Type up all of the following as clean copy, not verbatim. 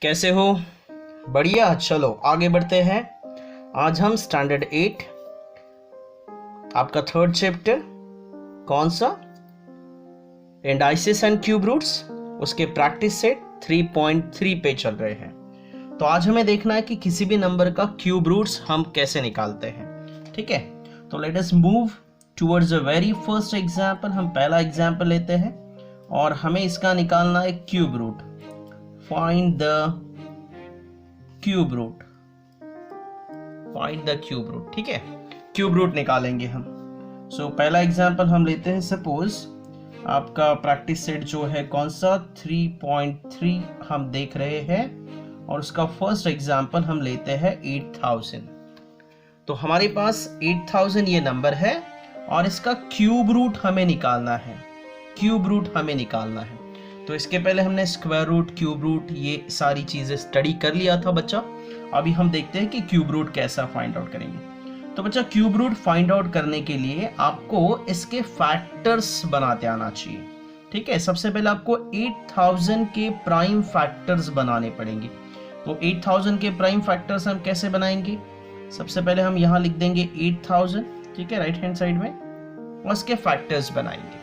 कैसे हो? बढ़िया। चलो आगे बढ़ते हैं। आज हम स्टैंडर्ड 8 आपका थर्ड चैप्टर कौन सा, इंडाइसिस एंड क्यूब रूट्स, उसके प्रैक्टिस सेट 3.3 पे चल रहे हैं। तो आज हमें देखना है कि किसी भी नंबर का क्यूब रूट्स हम कैसे निकालते हैं। ठीक है, तो let us move towards the very first example. हम पहला एग्जाम्पल लेते हैं और हमें इसका निकालना है cube root. Find the cube root, find the cube root. ठीक है, क्यूब रूट निकालेंगे हम। पहला एग्जाम्पल हम लेते हैं। सपोज आपका प्रैक्टिस सेट जो है कौन सा, 3.3 हम देख रहे हैं और उसका फर्स्ट एग्जाम्पल हम लेते हैं 8000। तो हमारे पास 8000 ये नंबर है और इसका क्यूब रूट हमें निकालना है। क्यूब रूट हमें निकालना है। तो इसके पहले हमने स्क्वायर रूट, क्यूब रूट, ये सारी चीजें स्टडी कर लिया था बच्चा। अभी हम देखते हैं कि क्यूब रूट कैसा फाइंड आउट करेंगे। तो बच्चा क्यूब रूट फाइंड आउट करने के लिए आपको इसके फैक्टर्स बनाते आना चाहिए। ठीक है, सबसे पहले आपको 8000 के प्राइम फैक्टर्स बनाने पड़ेंगे। तो 8000 के प्राइम फैक्टर्स हम कैसे बनाएंगे? सबसे पहले हम यहाँ लिख देंगे 8000, ठीक है, राइट हैंड साइड में, और इसके फैक्टर्स बनाएंगे।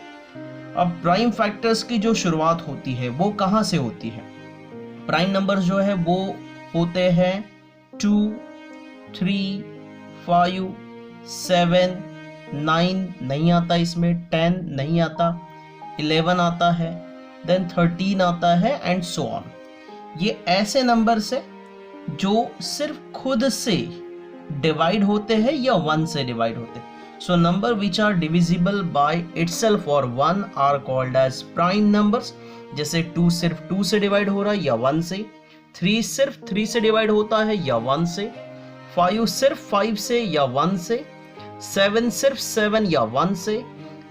अब प्राइम फैक्टर्स की जो शुरुआत होती है वो कहाँ से होती है? प्राइम नंबर्स जो है वो होते हैं 2, 3, 5, 7, 9 नहीं आता इसमें, 10 नहीं आता, 11 आता है, देन 13 आता है एंड सो ऑन। ये ऐसे नंबर्स है जो सिर्फ खुद से डिवाइड होते हैं या 1 से डिवाइड होते हैं। So number which are divisible by itself or 1 are called as prime numbers। जैसे 2 सिर्फ 2 से डिवाइड हो रहा है या 1 से, 3 सिर्फ 3 से डिवाइड होता है या 1 से, 5 सिर्फ 5 से या 1 से, 7 सिर्फ 7 या 1 से,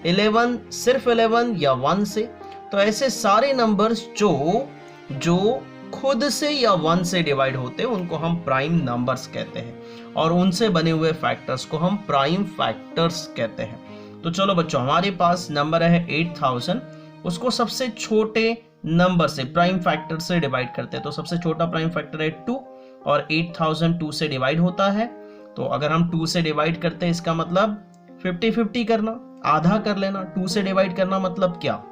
11 सिर्फ 11 या 1 से। तो ऐसे सारे नंबर्स जो खुद से या 1 से डिवाइड होते हैं उनको हम प्राइम नंबर्स कहते हैं और उनसे बने हुए फैक्टर्स को हम प्राइम फैक्टर्स कहते हैं। तो चलो बच्चों, हमारे पास नंबर है 8000, उसको सबसे छोटे नंबर से, प्राइम फैक्टर से डिवाइड करते हैं। तो सबसे छोटा प्राइम फैक्टर है 2 और 8000 2 से डिवाइड होता है। तो अगर हम 2 से डिवाइड करते हैं इसका मतलब 50-50 करना, आधा कर लेना। 2 से डिवाइड करना मतलब क्या?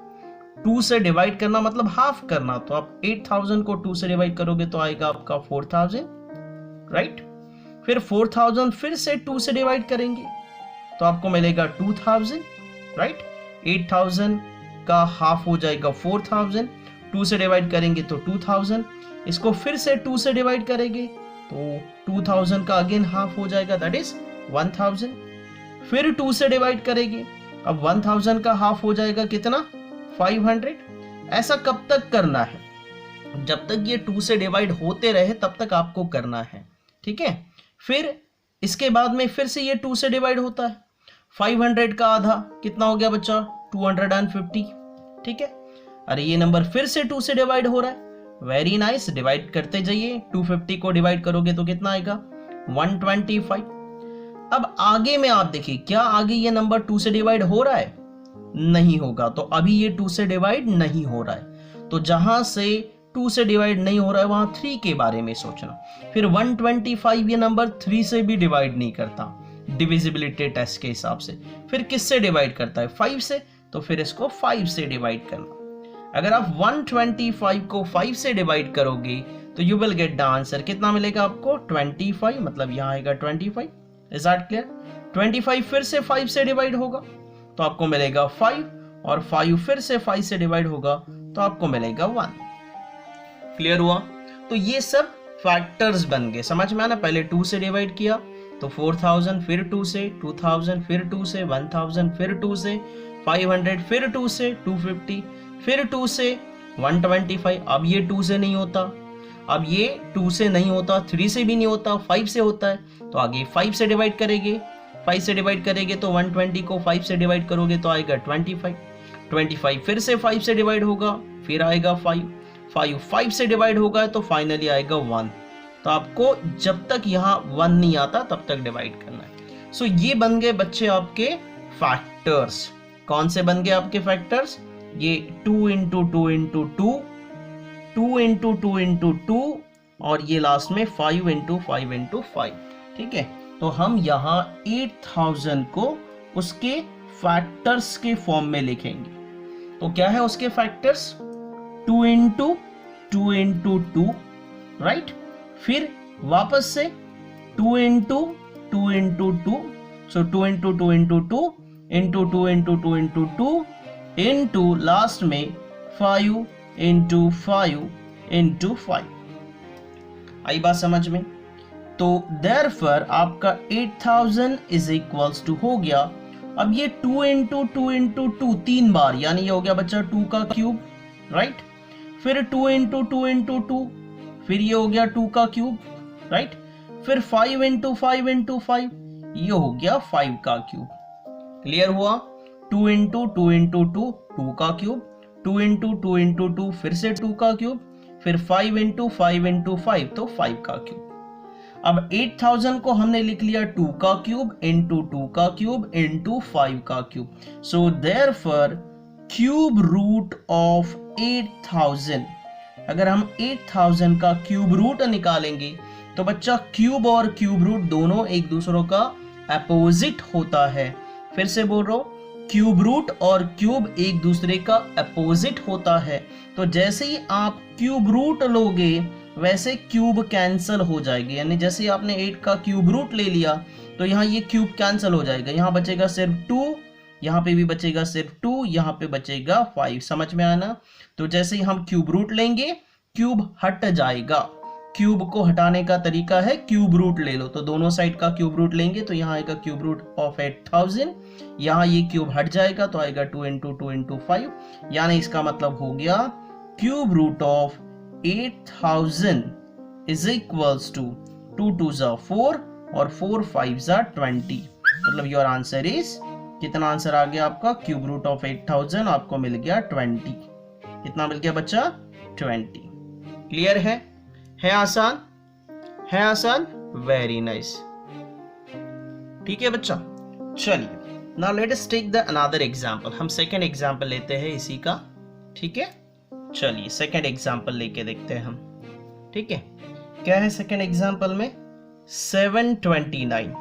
2 से डिवाइड करना मतलब हाफ करना। तो आप 8000 को 2 से डिवाइड करोगे तो आएगा आपका 4000, राइट। फिर 4000 फिर से 2 से डिवाइड करेंगे तो आपको मिलेगा 2000, राइट। 8000 का हाफ हो जाएगा 4000, 2 से डिवाइड करेंगे तो 2000, इसको फिर से 2 से डिवाइड करेंगे तो 2000 का अगेन हाफ हो जाएगा, दैट इज 1000। फिर 2 से डिवाइड करेंगे, अब 1000 का हाफ हो जाएगा कितना? 500। ऐसा कब तक करना है? जब तक ये 2 से डिवाइड होते रहे तब तक आपको करना है, ठीक है। फिर इसके बाद में फिर से ये 2 से डिवाइड होता है। 500 का आधा कितना हो गया बच्चा? 250, ठीक है। अरे ये नंबर फिर से 2 से डिवाइड हो रहा है, वेरी नाइस, डिवाइड करते जाइए। 250 को डिवाइड करोगे तो कितना आएगा? 125। अब आगे में आप देखिए, क्या आगे ये नंबर 2 से डिवाइड हो रहा है? नहीं होगा। तो अभी ये 2 से डिवाइड नहीं हो रहा है। तो जहां से 2 से डिवाइड नहीं हो रहा है वहां 3 के बारे में सोचना। फिर 125 ये नंबर 3 से भी डिवाइड नहीं करता डिविजिबिलिटी टेस्ट के हिसाब से। फिर किससे डिवाइड करता है? 5 से। तो फिर इसको 5 से डिवाइड करना। अगर आप 125 को 5 से डिवाइड करोगे तो you will get the answer. कितना मिलेगा आपको? 25, मतलब यहाँ आएगा 25। Is that clear? 25 फिर से 5 से डिवाइड होगा तो आपको मिलेगा 5, और 5 फिर से 5 से डिवाइड होगा तो आपको मिलेगा 1। क्लियर हुआ? तो ये सब फैक्टर्स बन गए, समझ में आना। पहले 2 से डिवाइड किया तो 4000, फिर 2 से 2000, फिर 2 से 1000, फिर 2 से 500, फिर 2 से 250, फिर 2 से 125। अब ये 2 से नहीं होता, अब ये 2 से नहीं होता, 3 से भी नहीं होता, 5 से होता है। तो आगे 5 से डिवाइड करेंगे, 5 से डिवाइड करेंगे तो 120 को 5 से डिवाइड करोगे तो आएगा 25। 25 फिर से 5 से डिवाइड होगा, फिर आएगा 5 5 से डिवाइड होगा तो फाइनली आएगा 1। तो आपको जब तक यहाँ 1 नहीं आता तब तक डिवाइड करना है। सो ये बन गए बच्चे आपके फैक्टर्स। कौन से बन गए आपके फैक्टर्स? ये 2 into 2 into 2, 2 into 2 into 2 और ये लास्ट में 5 इंटू 5 इंटू 5, ठीक है। तो हम यहाँ 8000 को उसके फैक्टर्स के फॉर्म में लिखेंगे। तो क्या है उसके फैक्टर्स? 2 into 2 into 2, right. फिर वापस से 2 इंटू 2 इंटू 2, सो 2 into 2 into 2 into 2 into 2 into 2 into last में 5 इंटू 5 इंटू 5। आई बात समझ में? तो देयरफॉर आपका 8000 इज इक्वल्स टू हो गया। अब ये 2 इंटू 2 इंटू 2 3 बार, यानी ये हो गया बच्चा 2 का क्यूब, राइट। फिर 2 इंटू 2 इंटू 2, फिर ये हो गया 2 का क्यूब, राइट। फिर 5 इंटू 5 इंटू 5, ये हो गया 5 का क्यूब। क्लियर हुआ? 2 इंटू 2 इंटू 2 2 का क्यूब, 2 इंटू 2 इंटू 2 फिर से 2 का क्यूब, फिर 5 इंटू 5 इंटू 5 तो 5 का क्यूब। अब 8000 को हमने लिख लिया 2 का क्यूब इंटू 2 का क्यूब इंटू 5 का cube. So therefore cube root of 8000, अगर हम 8000 का क्यूब रूट निकालेंगे तो बच्चा क्यूब और क्यूब रूट दोनों एक दूसरों का अपोजिट होता है। फिर से बोल रहा हूं, क्यूब रूट और क्यूब एक दूसरे का अपोजिट होता है। तो जैसे ही आप क्यूब रूट लोगे वैसे क्यूब कैंसल हो जाएगी, यानी जैसे ही आपने 8 का क्यूब रूट ले लिया तो यहाँ ये क्यूब कैंसल हो जाएगा, यहाँ बचेगा सिर्फ 2, यहाँ पे भी बचेगा सिर्फ 2, यहाँ पे बचेगा 5। समझ में आना? तो जैसे ही हम क्यूब रूट लेंगे क्यूब हट जाएगा। क्यूब को हटाने का तरीका है क्यूब रूट ले लो, तो दोनों साइड का क्यूब रूट लेंगे तो यहाँ आएगा क्यूब रूट ऑफ 8000, यहाँ ये क्यूब हट जाएगा तो आएगा 2 इंटू 2 इंटू 5, यानी इसका मतलब हो गया cube root of 8000 is equals to 2 2 जा 4 और 4 5 जा 20। मतलब योर आंसर इज, कितना आंसर आ गया आपका? क्यूब रूट ऑफ 8000 आपको मिल गया 20। कितना मिल गया बच्चा? 20। क्लियर है? आसान? है आसान? Very nice. ठीक है बच्चा, चलिए now let us take the another example. हम सेकंड एग्जांपल लेते हैं इसी का, ठीक है। चलिए सेकंड एग्जांपल लेके देखते हैं हम, ठीक है। क्या है सेकंड एग्जांपल में? 729।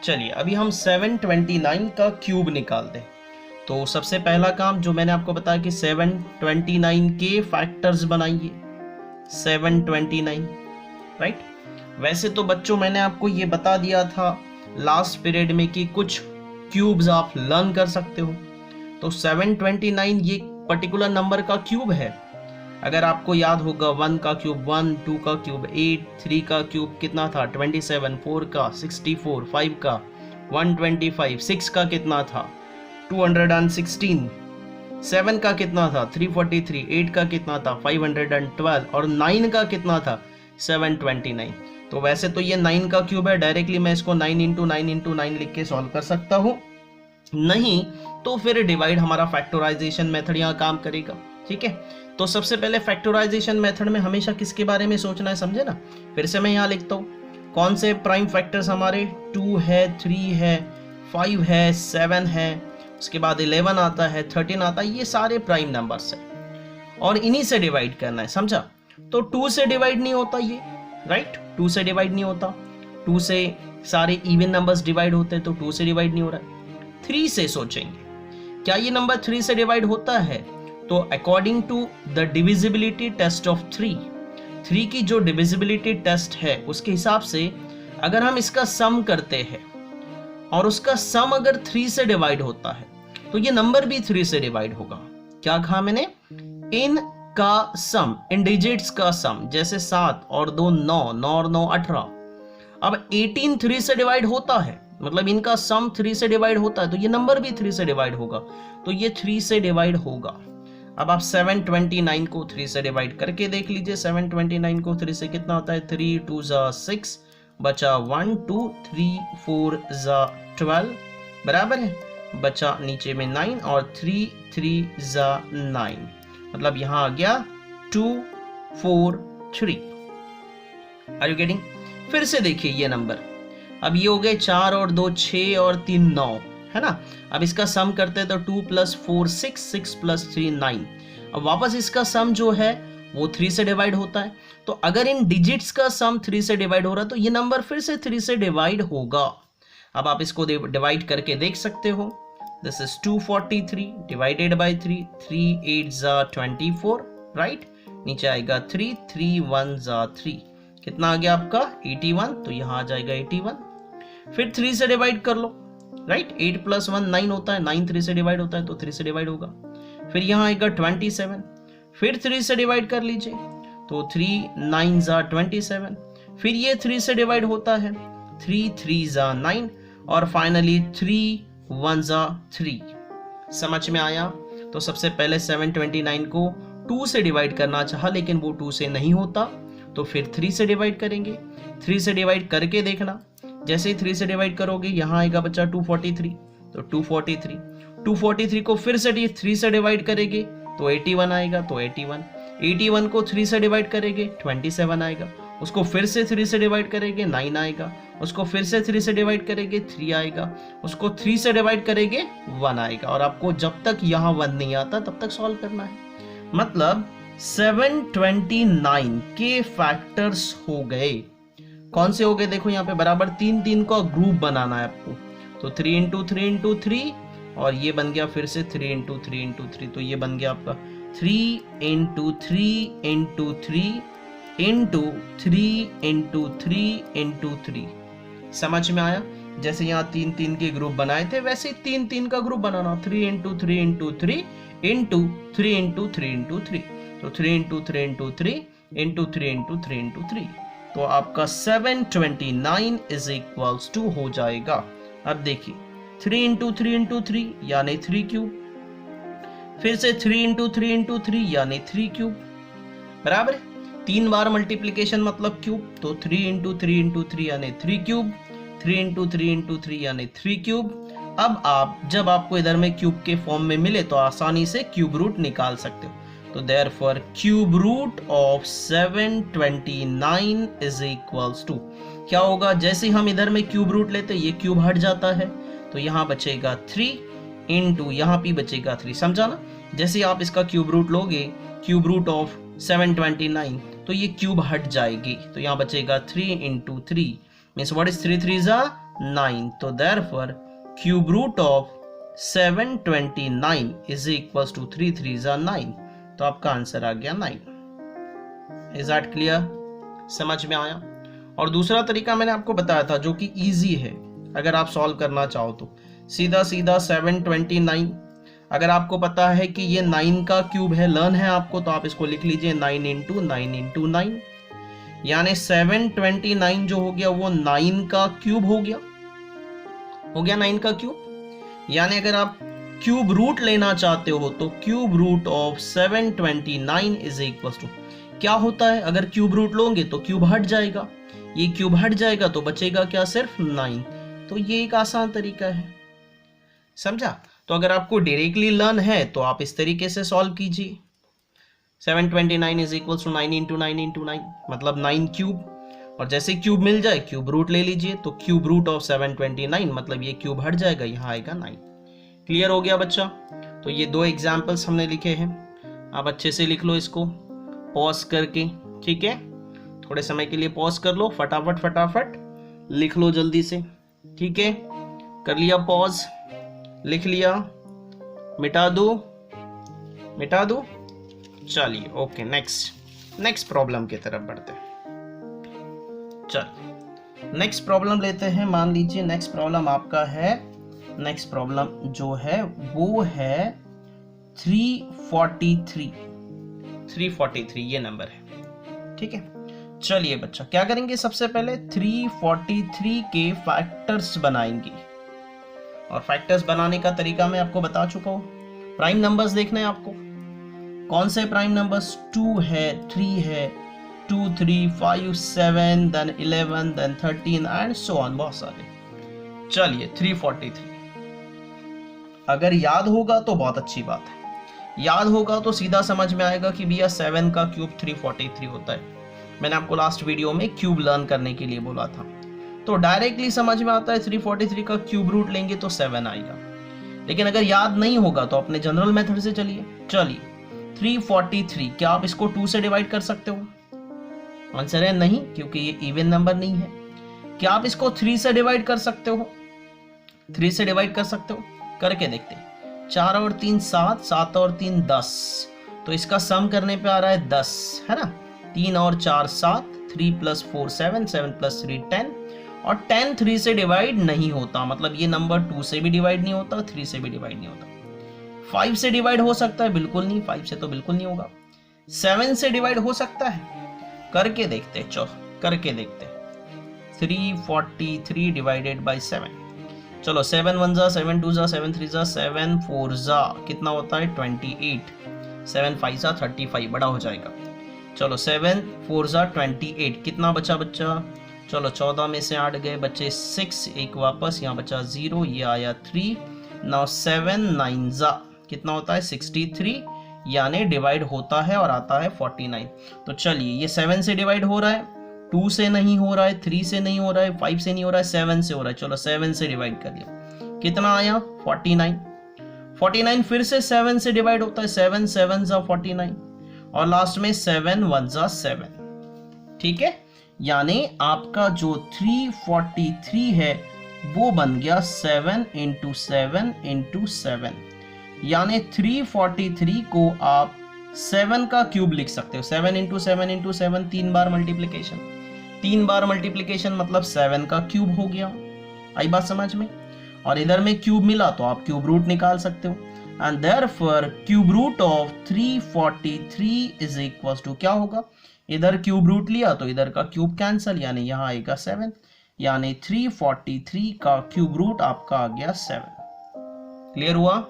चलिए अभी हम 729 का क्यूब निकाल दें। तो सबसे पहला काम जो मैंने आपको बताया कि 729 के फैक्टर्स बनाइए। 729, राइट। वैसे तो बच्चों मैंने आपको ये बता दिया था लास्ट पीरियड में कि कुछ क्यूब्स आप लर्न कर सकते हो। तो 729 ये पर्टिकुलर नंबर का क्यूब है। अगर आपको याद होगा 1 का क्यूब 1, 2 का क्यूब 8, 3 का क्यूब कितना था 27, 4 का 64, 5 का 125, 6 का कितना था 216, 7 का कितना था 343, 8 का कितना था 512 और 9 का कितना था 729। तो वैसे तो ये 9 का क्यूब है, डायरेक्टली मैं इसको 9 इंटू 9 इंटू 9 लिख के सॉल्व कर सकता हूँ, नहीं तो फिर डिवाइड हमारा फैक्टराइजेशन मेथड यहाँ काम करेगा, ठीक है। तो सबसे पहले फैक्टराइजेशन मेथड में हमेशा किसके बारे में सोचना है, समझे ना। फिर से मैं यहाँ लिखता हूँ कौन से प्राइम फैक्टर्स हमारे 2 है, 3 है, 5 है, 7 है, उसके बाद 11 आता है, 13 आता है, ये सारे प्राइम नंबर्स है और इन्हीं से डिवाइड करना है, समझा। तो 2 से डिवाइड नहीं होता ये, राइट। 2 से डिवाइड नहीं होता, 2 से सारे इवन नंबर्स डिवाइड होते हैं तो 2 से डिवाइड नहीं हो रहा है। 3 से सोचेंगे, क्या ये नंबर 3 से डिवाइड होता है? तो according to the divisibility test of 3 की जो डिविजिबिलिटी टेस्ट है उसके हिसाब से अगर हम इसका सम करते हैं और उसका सम अगर 3 से डिवाइड होता है तो ये नंबर भी 3 से डिवाइड होगा। क्या कहा मैंने? इन का सम, इन डिजिट्स का सम, जैसे 7 और 2 9, 9 और 9 18। अब 18 3 से डिवाइड होता है, मतलब इनका सम 3 से डिवाइड होता है तो ये नंबर भी 3 से डिवाइड होगा, तो ये 3 से डिवाइड होगा। अब आप 729 को 3 से डिवाइड करके देख लीजिए। 729 को 3 से कितना होता है? 3 2 जा 6, बचा 1 2 3 4 जा 12, बराबर है, बचा नीचे में 9 और 3 3 जा 9, मतलब यहां आ गया 2 4 3। Are you getting? फिर से देखिए ये नंबर, अब ये हो गए 4 और 2 6 और 3 9, है ना। अब इसका सम करते हैं तो 2 + 4 6, 6 + 3 9। अब वापस इसका सम जो है वो 3 से डिवाइड होता है। तो अगर इन डिजिट्स का सम 3 से डिवाइड हो रहा है तो ये नंबर फिर से 3 से डिवाइड होगा। अब आप इसको डिवाइड करके देख सकते हो। This is 243 divided by 3, 3 8 24, right. नीचे आएगा 3, 3 1 3, कितना आ गया आपका 81, तो यहाँ आ जाएगा 81। फिर 3 से डिवाइड कर लो, राइट। 8 + 1 9 होता है, 9 3 से डिवाइड होता है तो 3 से डिवाइड होगा। फिर यहाँ आएगा 27, फिर 3 से डिवाइड कर लीजिए तो 3 9 27। फिर ये 3 से डिवाइड होता है, 3 3 9, और फाइनली 3 1 3। समझ में आया? तो सबसे पहले 729 को 2 से डिवाइड करना चाहा लेकिन वो 2 से नहीं होता, तो फिर 3 से डिवाइड करेंगे। 3 से डिवाइड करके देखना, जैसे ही 3 से डिवाइड करोगे यहाँ आएगा बच्चा 243, तो 243 को फिर से 3 से डिवाइड करेंगे तो 81 आएगा, तो 81 को 3 से डिवाइड करेंगे 27 आएगा, उसको फिर से 3 से डिवाइड करेंगे 9 आएगा, उसको फिर से 3 से डिवाइड करेंगे 3 आएगा, उसको 3 से डिवाइड करेंगे 1 आएगा। और आपको जब तक यहाँ 1 नहीं आता तब तक सॉल्व करना है। मतलब 729 के फैक्टर्स हो गए। कौन से हो गए? देखो यहाँ पे बराबर 3 3 का ग्रुप बनाना है आपको, तो 3 × 3 × 3, और ये बन गया फिर से 3 × 3 × 3, तो ये बन गया आपका 3 × 3 × 3 × 3 × 3 × 3। समझ में आया? जैसे यहाँ 3 3 के ग्रुप बनाए थे वैसे ही 3 3 का ग्रुप बनाना, 3 × 3 × 3 × 3 × 3 × 3, तो 3 × 3 × 3 × 3 × 3 × 3, तो आपका 729 = हो जाएगा। अब देखिए 3 × 3 × 3 यानी 3 क्यूब, फिर से 3 × 3 × 3 यानी 3 क्यूब, बराबर। 3 बार मल्टीप्लिकेशन मतलब क्यूब, तो 3 × 3 × 3 यानी 3 क्यूब, 3 × 3 × 3 यानी 3 क्यूब। अब आप जब आपको इधर में क्यूब के फॉर्म में मिले तो आसानी से क्यूब रूट निकाल सकते हो। तो देयरफॉर क्यूब रूट ऑफ 729 = क्या होगा? जैसे हम इधर में क्यूब रूट लेते ये क्यूब हट जाता है, तो यहाँ बचेगा 3 × यहाँ भी बचेगा 3। समझा ना? जैसे आप इसका क्यूब रूट लोगे, क्यूब रूट ऑफ 729, तो ये क्यूब हट जाएगी, तो यहाँ बचेगा 3 × 3 मीन्स व्हाट इज 3 3 9, तो देयरफॉर क्यूब रूट ऑफ 729 = 3 3 9, तो आपका आंसर आ गया 9। Is that clear? समझ में आया? और दूसरा तरीका मैंने आपको बताया था जो कि इजी है, अगर आप सॉल्व करना चाहो तो सीधा 729, अगर आपको पता है कि ये 9 का क्यूब है, लर्न है आपको, तो आप इसको लिख लीजिए 9 × 9 × 9, यानी 729 जो हो गया वो 9 का क्यूब हो गया 9 का क्यूब। यानी अगर आप क्यूब रूट लेना चाहते हो तो क्यूब रूट ऑफ 729 = क्या होता है? अगर क्यूब रूट लोगे तो क्यूब हट जाएगा, ये क्यूब हट जाएगा तो बचेगा क्या? सिर्फ 9। तो ये एक आसान तरीका है, समझा? तो अगर आपको डायरेक्टली लर्न है तो आप इस तरीके से सॉल्व कीजिए। 729 = 9 × 9 × 9, मतलब 9 क्यूब, और जैसे क्यूब मिल जाए क्यूब रूट ले लीजिए, तो क्यूब रूट ऑफ 729 मतलब ये क्यूब हट जाएगा, यहाँ आएगा 9। क्लियर हो गया बच्चा? तो ये 2 एग्जाम्पल्स हमने लिखे हैं, आप अच्छे से लिख लो इसको पॉज करके, ठीक है? थोड़े समय के लिए पॉज कर लो, फटाफट लिख लो जल्दी से, ठीक है? कर लिया पॉज, लिख लिया, मिटा दो, चलिए ओके। नेक्स्ट प्रॉब्लम की तरफ बढ़ते हैं। चल नेक्स्ट प्रॉब्लम लेते हैं। मान लीजिए नेक्स्ट प्रॉब्लम आपका है, नेक्स्ट प्रॉब्लम जो है वो है 343 ये नंबर है, ठीक है? चलिए बच्चा क्या करेंगे, सबसे पहले 343 के फैक्टर्स बनाएंगे, और फैक्टर्स बनाने का तरीका मैं आपको बता चुका हूं। प्राइम नंबर्स देखने हैं आपको, कौन से प्राइम नंबर्स? 2 है, 3 है, 2 3 5 7 then 11 then 13 and so on, बहुत सारे। चलिए 343 अगर याद होगा तो बहुत अच्छी बात है, याद होगा तो सीधा समझ में आएगा कि भैया 7 का क्यूब 343 होता है। मैंने आपको लास्ट वीडियो में क्यूब लर्न करने के लिए बोला था, तो डायरेक्टली समझ में आता है 343 का क्यूब रूट लेंगे तो 7 आएगा। लेकिन अगर याद नहीं होगा तो अपने जनरल मेथड से चलिए 343, क्या आप इसको 2 से डिवाइड कर सकते हो? आंसर है नहीं, क्योंकि ये इवन नंबर नहीं है। क्या आप इसको 3 से डिवाइड कर सकते हो? 3 से डिवाइड कर सकते हो, करके देखते हैं। 4 और 3 7, 7 और 3 10, तो इसका सम करने पे आ रहा है 10, है ना। 3 और 4 7, 3 + 4 7, 7 + 3 10, और 10 3 से डिवाइड नहीं होता, मतलब ये नंबर 2 से भी डिवाइड नहीं होता, 3 से भी डिवाइड नहीं होता। 5 से डिवाइड हो सकता है? बिल्कुल नहीं, 5 से तो बिल्कुल नहीं होगा। 7 से डिवाइड हो सकता है? करके देखते, चलो करके देखते। 343 डिवाइडेड बाई 7, चलो 7 1 जा, 7 2 जा, 7 3 जा, 7 4 जा, कितना होता है 28, 7 5 जा 35, बड़ा हो जाएगा। चलो 7 4 जा 28, कितना बचा बच्चा? चलो 14 में से 8 गए, बच्चे 6, एक वापस, यहाँ बचा 0, ये आया 3। नाउ 7 9 जा, कितना होता है 63, यानी डिवाइड होता है और आता है 49। तो चलिए ये 7 से डिवाइड हो रहा है, 2 से नहीं हो रहा है, 3 से नहीं हो रहा है, 5 से नहीं हो रहा है, 7 से हो रहा है। चलो 7 से डिवाइड कर लिया, कितना आया 49। 49 फिर से 7 से डिवाइड होता है, 7 7 जा 49, और लास्ट में 7 1 जा 7, ठीक है। यानी आपका जो 343 है वो बन गया 7 × 7 × 7, यानी 343 को आप 7 का क्यूब लिख सकते हो। 7 × 7 × 7, 3 बार मल्टीप्लिकेशन, 3 बार मल्टीप्लिकेशन मतलब 7 का क्यूब हो गया। आई बात समझ में? और इधर में क्यूब मिला तो आप क्यूब रूट निकाल सकते हो, and therefore cube root of 343 is equal to क्या होगा? इधर क्यूब रूट लिया तो इधर का क्यूब कैंसल, यानी यहाँ आएगा 7, यानी 343 का क्यूब रूट आपका आ गया 7। क्लियर हुआ?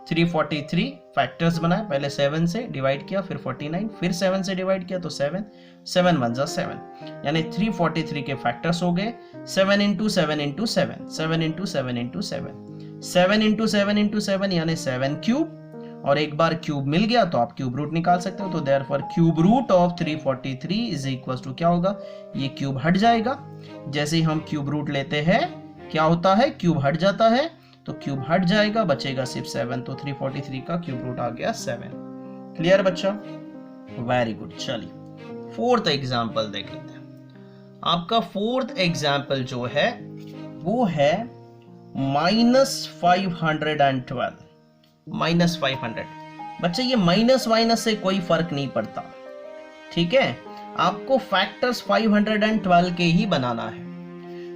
343 फैक्टर्स बनाए, पहले 7 से डिवाइड किया, फिर 49, फिर 7 से डिवाइड किया तो 7, 7 1 जा 7, यानी 343 के फैक्टर्स हो गए 7 × 7 × 7, 7 × 7 × 7, 7 × 7 × 7 यानी 7 क्यूब, और एक बार क्यूब मिल गया तो आप क्यूब रूट निकाल सकते हो। तो therefore cube root of 343 is equal to क्या होगा? ये क्यूब हट जाएगा, जैसे ही हम क्यूब रूट लेते हैं क्या होता है? क्यूब हट जाता है, तो क्यूब हट जाएगा, बचेगा सिर्फ 7, तो 343 का क्यूब रूट आ गया 7। क्लियर बच्चा? Very good. चलिए 4th एग्जाम्पल देख लेते हैं। आपका 4th एग्जाम्पल जो है वो है -512, -500। बच्चे ये माइनस माइनस से कोई फर्क नहीं पड़ता, ठीक है। आपको फैक्टर्स 512 के ही बनाना है।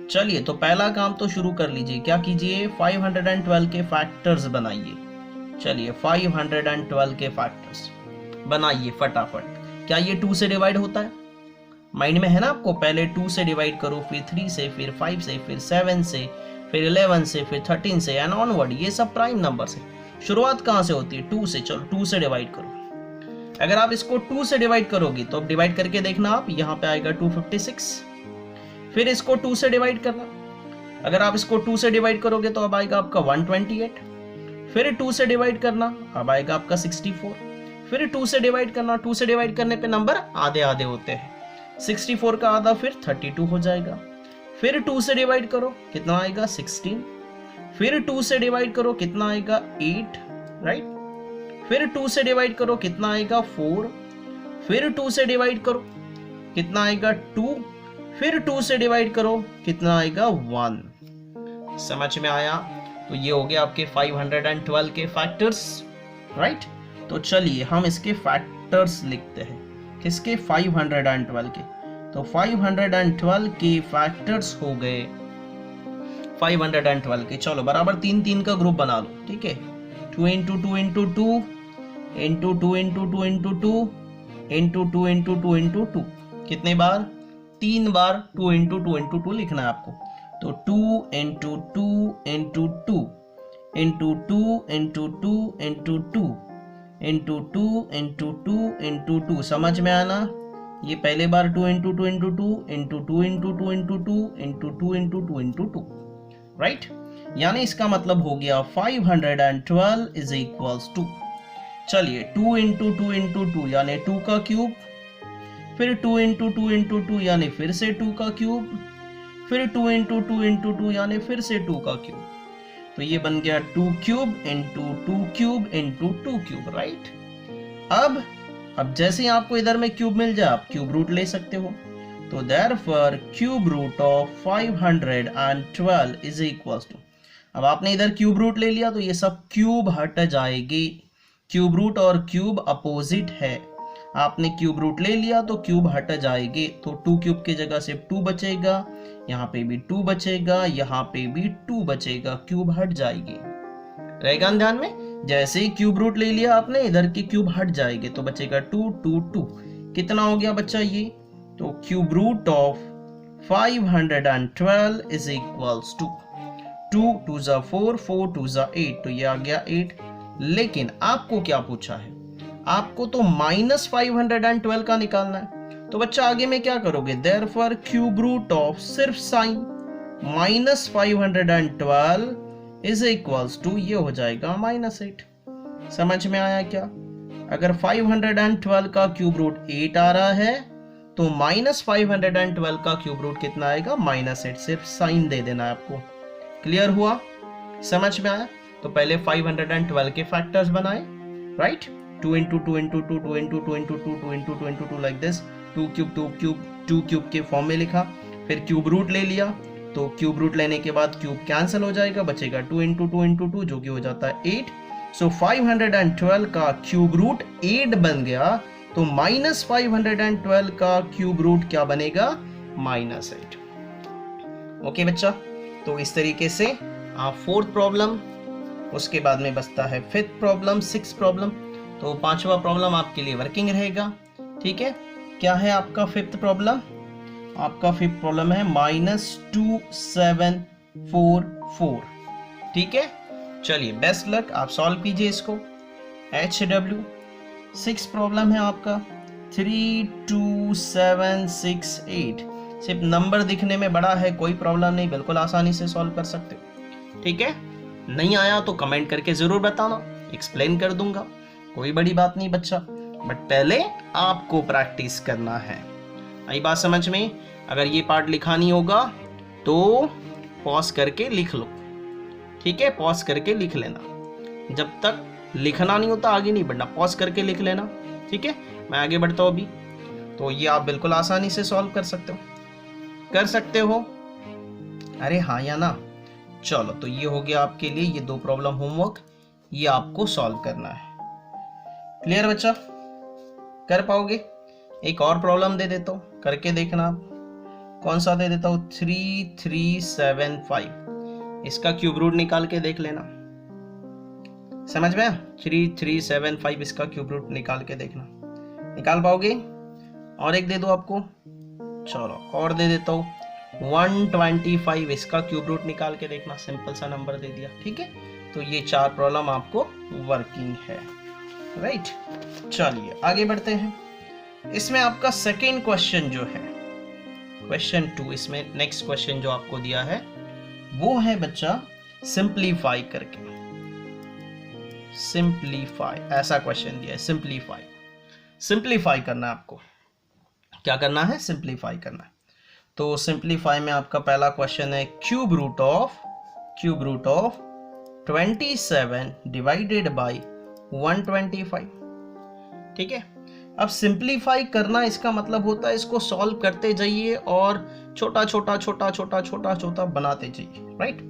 चलिए तो पहला काम तो शुरू कर लीजिए, क्या कीजिए? 512 के फैक्टर्स बनाइए। चलिए 512 के फैक्टर्स बनाइए फटाफट। क्या ये 2 से डिवाइड होता है? माइंड में है ना आपको? पहले 2 से डिवाइड करो, फिर 3 से, फिर 5 से, फिर 7 से, फिर 11 से, फिर 13 से एंड ऑनवर्ड। ये सब प्राइम नंबर से शुरुआत कहां से होती है? 2 से। चलो 2 से डिवाइड करो। अगर आप इसको 2 से डिवाइड करोगे तो अब डिवाइड करके देखना आप, यहाँ पे आएगा 256। फिर इसको 2 से डिवाइड करना, अगर आप इसको 2 से डिवाइड करोगे तो अब आएगा आपका 128। फिर 2 से डिवाइड करना, अब आएगा आपका 64। फिर 2 से डिवाइड करना, 2 से डिवाइड करने पे नंबर आधे आधे होते हैं, 64 का आधा फिर 32 हो जाएगा। फिर 2 से डिवाइड करो, कितना आएगा 16। फिर 2 से डिवाइड करो, कितना आएगा 8, राइट। फिर 2 से डिवाइड करो, कितना आएगा 4। फिर 2 से डिवाइड करो, कितना आएगा 2। फिर 2 से डिवाइड करो, कितना आएगा 1। समझ में आया? तो ये हो गया आपके 512 के फैक्टर्स, राइट। तो चलिए हम इसके फैक्टर्स लिखते हैं। किसके? 512 के। तो 512 के फैक्टर्स हो गए 512 के। चलो बराबर 3 का ग्रुप बना लो, ठीक है। 2 × 2 × 2 × 2 × 2 × 2 × 2 × 2 × 2 × 2 × 2। कितने बार? 3 बार 2 × 2 × 2 लिखना है आपको। तो 2 × 2 × 2 × 2 × 2 × 2 × 2 × 2 × 2 × 2 × 2। समझ में आना? ये पहले बार 2 × 2 × 2 × 2 × 2 × 2 × 2 × 2 × 2 × 2, राइट। यानी इसका मतलब हो गया 512 इज इक्वल्स टू, चलिए 2 × 2 × 2 यानी 2 का क्यूब, फिर 2 × 2 × 2 यानी फिर से 2 का क्यूब, फिर 2 × 2 × 2 यानी फिर से 2 का क्यूब। तो ये बन गया 2 क्यूब × 2 क्यूब × 2 क्यूब, राइट। अब जैसे ही आपको इधर में क्यूब मिल जाए आप क्यूब रूट ले सकते हो। तो therefore cube root of 512 is equals to, अब आपने इधर क्यूब रूट ले लिया तो ये सब क्यूब हट जाएगी। क्यूब रूट और क्यूब अपोजिट है, आपने क्यूब रूट ले लिया तो क्यूब हट जाएगी। तो 2 क्यूब की जगह सिर्फ 2 बचेगा, यहाँ पे भी 2 बचेगा, यहाँ पे भी 2 बचेगा, क्यूब हट जाएगी। रहेगा ध्यान में, जैसे ही क्यूब रूट ले लिया आपने इधर की क्यूब हट जाएगी तो बचेगा 2 2 2। कितना हो गया बच्चा ये? तो cube root of 512 is equals to 2 2 जा 4 4 2 जा 8, तो ये आ गया 8। लेकिन आपको क्या पूछा है? आपको तो -512 का निकालना है। तो बच्चा आगे में क्या करोगे? देयरफॉर क्यूब रूट ऑफ सिर्फ साइन -512 इज इक्वल्स टू, ये हो जाएगा -8। समझ में आया क्या? अगर 512 का क्यूब रूट 8 आ रहा है तो -512 का क्यूब रूट कितना आएगा? -8। सिर्फ साइन दे देना है आपको। क्लियर हुआ? समझ में आया? तो पहले 512 के फैक्टर्स बनाए, right? 2 into 2 into 2 2 into 2 into 2 2 into 2 into 2 like this, 2 cube के फॉर्म में लिखा। फिर क्यूब रूट ले लिया, तो क्यूब रूट लेने के बाद क्यूब कैंसिल हो जाएगा, बचेगा 2 into 2 into 2 जो कि हो जाता है 8। सो 512 का क्यूब रूट 8 बन गया, तो -512 का क्यूब रूट क्या बनेगा? -8। ओके बच्चा, तो इस तरीके से आप 4th प्रॉब्लम, उसके बाद में बचता है 5th प्रॉब्लम, 6th प्रॉब्लम। तो 5वां प्रॉब्लम आपके लिए वर्किंग रहेगा। ठीक है, क्या है आपका 5th प्रॉब्लम? आपका 5th प्रॉब्लम है -2744। ठीक है, चलिए बेस्ट लक, आप सॉल्व कीजिए इसको। HW 6 प्रॉब्लम है आपका 32768। सिर्फ नंबर दिखने में बड़ा है, कोई प्रॉब्लम नहीं, बिल्कुल आसानी से सॉल्व कर सकते हो। ठीक है, नहीं आया तो कमेंट करके जरूर बताना, एक्सप्लेन कर दूंगा, कोई बड़ी बात नहीं बच्चा, बट पहले आपको प्रैक्टिस करना है। आई बात समझ में? अगर ये पार्ट लिखा नहीं होगा तो पॉज करके लिख लो। ठीक है, पॉज करके लिख लेना, जब तक लिखना नहीं होता आगे नहीं बढ़ना, पॉज करके लिख लेना। ठीक है, मैं आगे बढ़ता हूँ अभी। तो ये आप बिल्कुल आसानी से सॉल्व कर सकते हो, कर सकते हो। अरे हाँ या ना? चलो, तो ये हो गया आपके लिए, ये 2 प्रॉब्लम होमवर्क, ये आपको सॉल्व करना है। क्लियर बच्चा? कर पाओगे? एक और प्रॉब्लम दे देता हूँ, करके देखना आप। कौन सा दे देता हूँ? 3375। इसका क्यूब रूट निकाल के देख लेना। समझ में? 3375 इसका क्यूब रूट निकाल के देखना, निकाल पाओगे? और एक दे दो आपको, चलो और दे देता हूँ 125, इसका क्यूब रूट निकाल के देखना। सिंपल सा नंबर दे दिया। ठीक है, तो ये 4 प्रॉब्लम आपको वर्किंग है, राइट? चलिए आगे बढ़ते हैं। इसमें आपका सेकेंड क्वेश्चन जो है, क्वेश्चन 2, इसमें नेक्स्ट क्वेश्चन जो आपको दिया है वो है बच्चा सिंप्लीफाई करके। सिंप्लीफाई, ऐसा क्वेश्चन दिया है, सिंप्लीफाई करना है आपको। क्या करना है? सिंप्लीफाई करना है। तो सिंप्लीफाई में आपका पहला क्वेश्चन है cube root of 27 divided by 125। ठीक है, अब सिंप्लीफाई करना इसका मतलब होता है इसको सॉल्व करते जाइए और छोटा छोटा बनाते जाइए, राइट?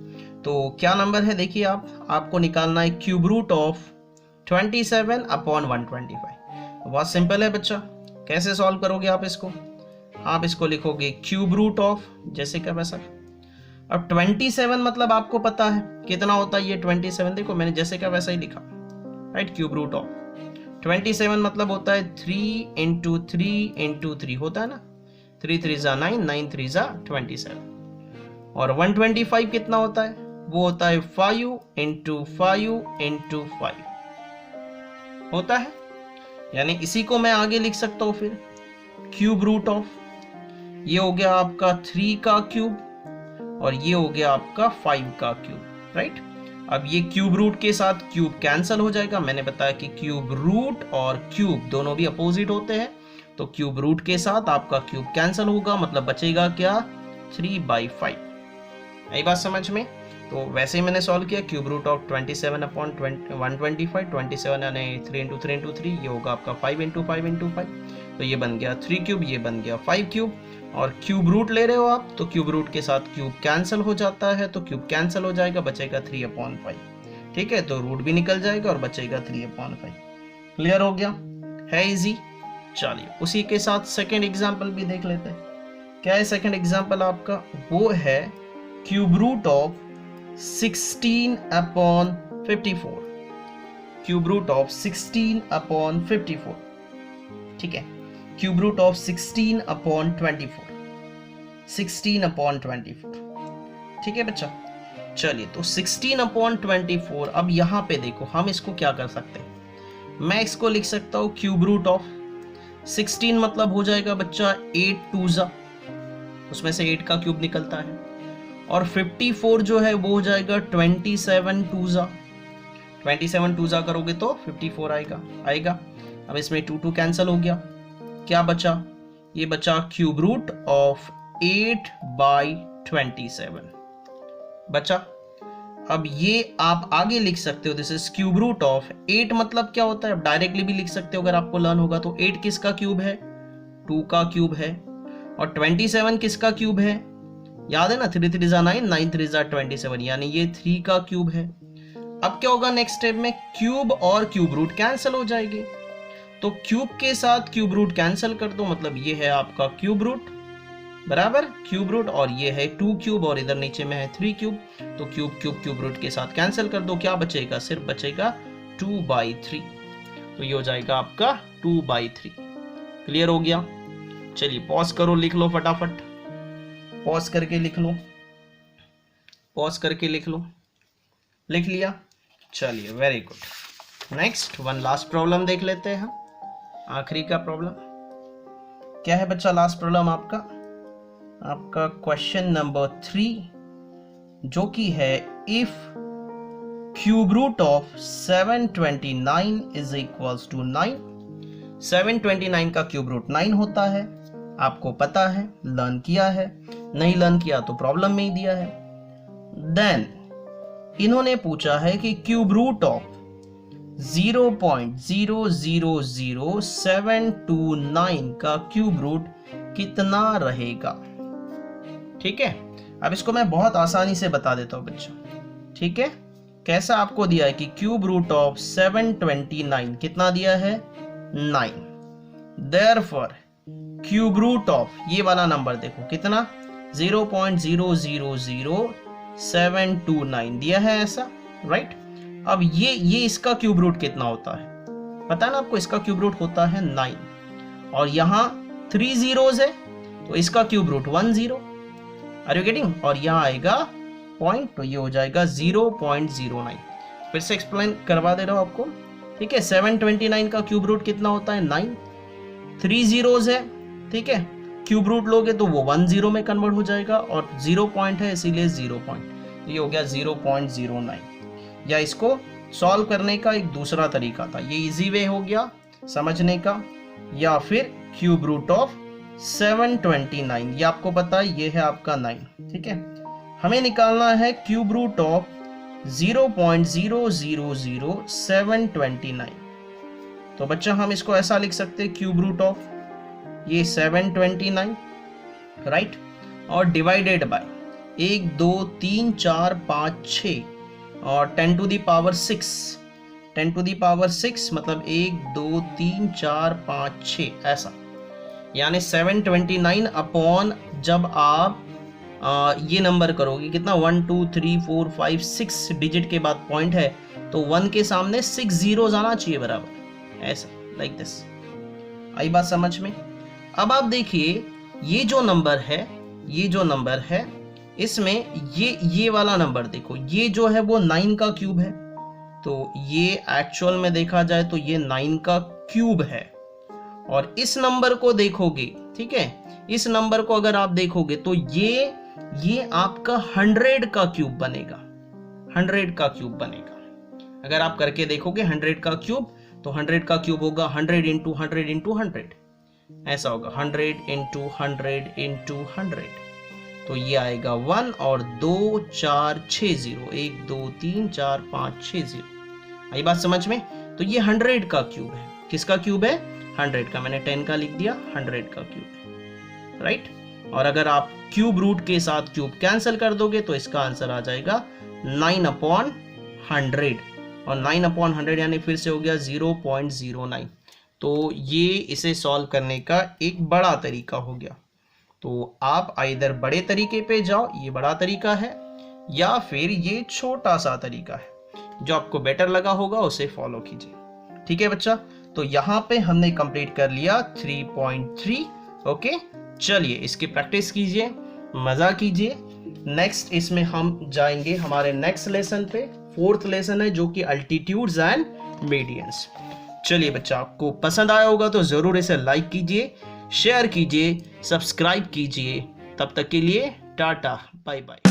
तो क्या नंबर है देखिए, आपको निकालना है क्यूब रूट ऑफ 27 अपॉन 125। बहुत सिंपल है बच्चा, कैसे सॉल्व करोगे आप इसको? आप इसको लिखोगे क्यूब रूट ऑफ, जैसे का वैसा। अब 27 मतलब आपको पता है कितना होता है ये 27, देखो मैंने जैसे का वैसा ही लिखा, राइट? क्यूब रूट ऑफ 27 मतलब होता है 3 into 3 into 3 होता है ना, 3 3 जा 9, 9 3 जा 27। और 125 कितना होता है? वो होता है 5 into 5 into 5 होता है। यानी इसी को मैं आगे लिख सकता हूँ फिर क्यूब रूट ऑफ, ये हो गया आपका 3 का क्यूब और ये हो गया आपका 5 का क्यूब, राइट? अब ये क्यूब रूट के साथ क्यूब कैंसिल हो जाएगा। मैंने बताया कि क्यूब रूट और क्यूब दोनों भी अपोजिट होते हैं, तो क्यूब रूट के साथ आपका क्यूब कैंसिल होगा, मतलब बचेगा क्या? 3/5। यही बात समझ में? तो वैसे ही मैंने सॉल्व किया, क्यूब रूट ऑफ 27 अपॉन 125, 27 यानी 3 इंटू 3 इंटू 3, ये होगा आपका 5 इंटू 5 इंटू 5, तो ये बन गया 3 क्यूब, ये बन गया 5 क्यूब। और क्यूब रूट ले रहे हो आप, तो क्यूब रूट के साथ क्यूब कैंसिल हो जाता है, तो क्यूब कैंसिल हो जाएगा, बचेगा 3/5। ठीक है, तो रूट भी निकल जाएगा और बचेगा 3/5। क्लियर हो गया, है इजी। चलिए उसी के साथ सेकेंड एग्जाम्पल भी देख लेते हैं। क्या है सेकेंड एग्जाम्पल आपका? वो है cube root of 16/54। Cube root of 16/54। ठीक है, क्यूब रूट ऑफ 16/24। 16/24। ठीक है बच्चा, चलिए तो 16/24। अब यहां पे देखो, हम इसको क्या कर सकते हैं, मैं इसको लिख सकता हूं क्यूब रूट ऑफ 16 मतलब हो जाएगा बच्चा 8 2 उसमें से 8 का क्यूब निकलता है, और 54 जो है वो हो जाएगा 27 2 27 2 करोगे तो 54 आएगा। अब इसमें 2 कैंसिल हो गया, क्या बचा? ये बचा क्यूब रूट ऑफ 8/27 बचा। अब ये आप आगे लिख सकते हो, this is cube root of 8 मतलब क्या होता है, डायरेक्टली भी लिख सकते हो अगर आपको लर्न होगा तो। 8 किसका क्यूब है? 2 का क्यूब है। और 27 किसका क्यूब है? याद है ना, 3 3 9, 9 3 27, यानी ये 3 का क्यूब है। अब क्या होगा नेक्स्ट स्टेप में, क्यूब और क्यूब रूट कैंसिल हो जाएंगे, तो क्यूब के साथ क्यूब रूट कैंसिल कर दो, मतलब ये है आपका क्यूब रूट बराबर क्यूब रूट, और ये है 2 क्यूब, और इधर नीचे में है 3 क्यूब, तो क्यूब क्यूब क्यूब रूट के साथ कैंसिल कर दो, क्या बचेगा? सिर्फ बचेगा 2/3, तो ये हो जाएगा आपका 2/3। क्लियर हो गया? चलिए पॉज करो, लिख लो फटाफट, पॉज करके लिख लो, पॉज करके लिख लो। लिख लिया? चलिए very good. Next one last problem देख लेते हैं, आखिरी का प्रॉब्लम। क्या है बच्चा लास्ट प्रॉब्लम आपका? आपका क्वेश्चन नंबर 3, जो कि है if cube root of 729 is equals to 9। 729 का क्यूब रूट 9 होता है, आपको पता है, लर्न किया है, नहीं लर्न किया तो प्रॉब्लम में ही दिया है। देन इन्होंने पूछा है कि क्यूब रूट ऑफ 0.000729 का क्यूब रूट कितना रहेगा। ठीक है, अब इसको मैं बहुत आसानी से बता देता हूं बच्चों। ठीक है, कैसा आपको दिया है कि क्यूब रूट ऑफ 729 कितना दिया है? 9। देयरफॉर क्यूब रूट ऑफ ये वाला नंबर देखो कितना, 0.000729 दिया है ऐसा, राइट। अब ये इसका क्यूब रूट कितना होता है पता है ना आपको, इसका क्यूब रूट होता है 9, और यहाँ 3 zeros है तो इसका cube root 1 0। Are you getting? और यहाँ आएगा पॉइंट, तो ये हो जाएगा 0.09। फिर से एक्सप्लेन करवा दे रहा हूं आपको। ठीक है, 729 का क्यूब रूट कितना होता है? 9। 3 zeros है, ठीक है, क्यूब रूट लोगे तो वो 1 0 में कन्वर्ट हो जाएगा, और 0 पॉइंट है इसीलिए 0 पॉइंट, ये हो गया 0.09। या इसको सॉल्व करने का एक दूसरा तरीका था, ये इजी वे हो गया समझने का, या फिर क्यूब रूट ऑफ 729, ये आपको पता है ये है आपका 9। ठीक है, हमें निकालना है क्यूब रूट ऑफ 0.000729। तो बच्चा हम इसको ऐसा लिख सकते हैं, क्यूब रूट ऑफ ये 729, राइट, और डिवाइडेड बाय 1 2 3 4 5 6 और 10 to the power 6, 10 to the power 6 मतलब 1 2 3 4 5 6 ऐसा, यानी 729 अपॉन जब आप ये नंबर करोगे कितना, 1 2 3 4 5 6 डिजिट के बाद पॉइंट है, तो 1 के सामने 6 zeros आना चाहिए बराबर, ऐसा लाइक दिस। आई बात समझ में? अब आप देखिए ये जो नंबर है, ये जो नंबर है, इसमें ये वाला नंबर देखो, ये जो है वो 9 का क्यूब है, तो ये एक्चुअल में देखा जाए तो ये 9 का क्यूब है। और इस नंबर को देखोगे, ठीक है, इस नंबर को अगर आप देखोगे तो ये आपका 100 का क्यूब बनेगा, 100 का क्यूब बनेगा। अगर आप करके देखोगे 100 का क्यूब, तो 100 का क्यूब होगा 100 इंटू 100 इंटू 100, ऐसा होगा 100 इंटू 100 इंटू 100। तो ये आएगा 1 और 2 4 6 0, 1 2 3 4 5 6 0। आई बात समझ में? तो ये 100 का क्यूब है। किसका क्यूब है? 100 का। मैंने 10 का लिख दिया, 100 का क्यूब है, राइट। और अगर आप क्यूब रूट के साथ क्यूब कैंसिल कर दोगे तो इसका आंसर आ जाएगा 9/100, और 9/100 यानी फिर से हो गया 0.09। तो ये इसे सॉल्व करने का एक बड़ा तरीका हो गया। तो आप आइदर बड़े तरीके पे जाओ, ये बड़ा तरीका है, या फिर ये छोटा सा तरीका है, जो आपको बेटर लगा होगा उसे फॉलो कीजिए। ठीक है बच्चा, तो यहाँ पे हमने कंप्लीट कर लिया 3.3। ओके, चलिए इसकी प्रैक्टिस कीजिए, मजा कीजिए। नेक्स्ट इसमें हम जाएंगे हमारे नेक्स्ट लेसन पे। 4th लेसन है जो कि अल्टीट्यूड्स एंड मीडियंस। चलिए बच्चा, आपको पसंद आया होगा तो जरूर इसे लाइक कीजिए, शेयर कीजिए, सब्सक्राइब कीजिए। तब तक के लिए टाटा, बाय बाय।